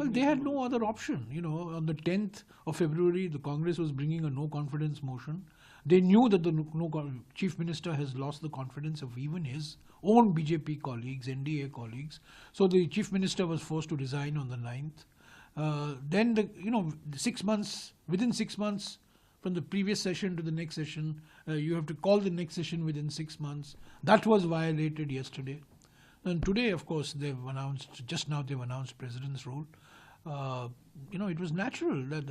Well, they had no other option. On the 10th of February, the Congress was bringing a no confidence motion. They knew that the Chief Minister has lost the confidence of even his own BJP colleagues, NDA colleagues. So the Chief Minister was forced to resign on the 9th. Then, within 6 months, from the previous session to the next session, you have to call the next session within 6 months. That was violated yesterday. And today, of course, they've announced President's rule. It was natural that,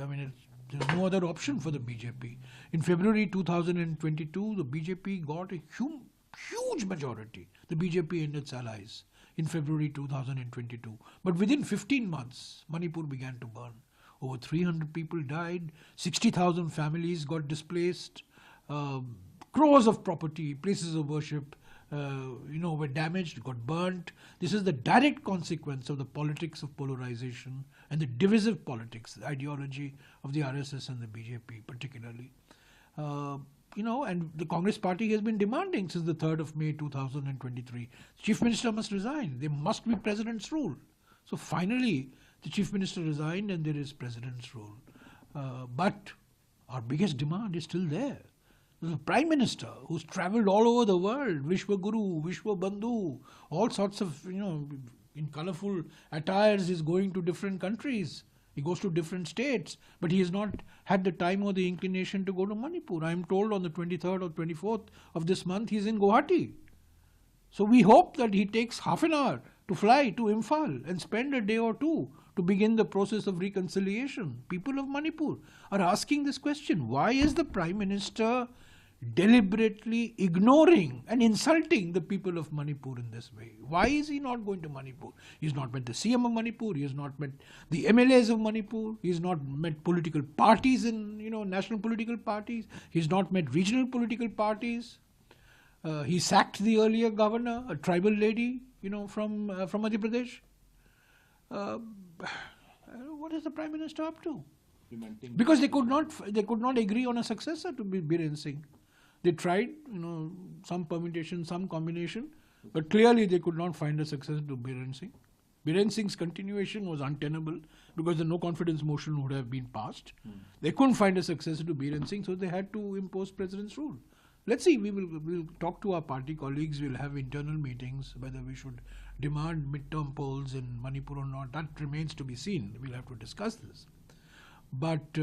there's no other option for the BJP. In February 2022, the BJP got a huge majority, the BJP and its allies, in February 2022. But within 15 months, Manipur began to burn. Over 300 people died, 60,000 families got displaced, crores of property, places of worship, were damaged, got burnt. This is the direct consequence of the politics of polarization and the divisive politics, the ideology of the RSS and the BJP particularly. And the Congress party has been demanding since the 3rd of May 2023. The Chief Minister must resign. There must be President's rule. So finally, the Chief Minister resigned and there is President's rule. But our biggest demand is still there. The Prime Minister, who's travelled all over the world, Vishwa Guru, Vishwa Bandhu, all sorts of, in colourful attires, is going to different countries. He goes to different states, but he has not had the time or the inclination to go to Manipur. I am told on the 23rd or 24th of this month he's in Guwahati. So we hope that he takes half an hour to fly to Imphal and spend a day or two to begin the process of reconciliation. People of Manipur are asking this question. Why is the Prime Minister deliberately ignoring and insulting the people of Manipur in this way? Why is he not going to Manipur? He has not met the CM of Manipur, he has not met the MLAs of Manipur, he has not met political parties in, national political parties, he has not met regional political parties. He sacked the earlier governor, a tribal lady, from Madhya Pradesh. What is the Prime Minister up to? Because they could not agree on a successor to Biren Singh. They tried, some permutation, some combination, but clearly they could not find a successor to Biren Singh. Biren Singh's continuation was untenable because the no confidence motion would have been passed. They couldn't find a successor to Biren Singh, so they had to impose President's rule. Let's see, we'll talk to our party colleagues, we'll have internal meetings, whether we should demand midterm polls in Manipur or not, that remains to be seen. We'll have to discuss this. But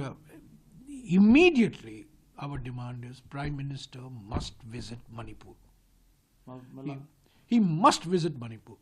immediately, our demand is Prime Minister must visit Manipur. He must visit Manipur.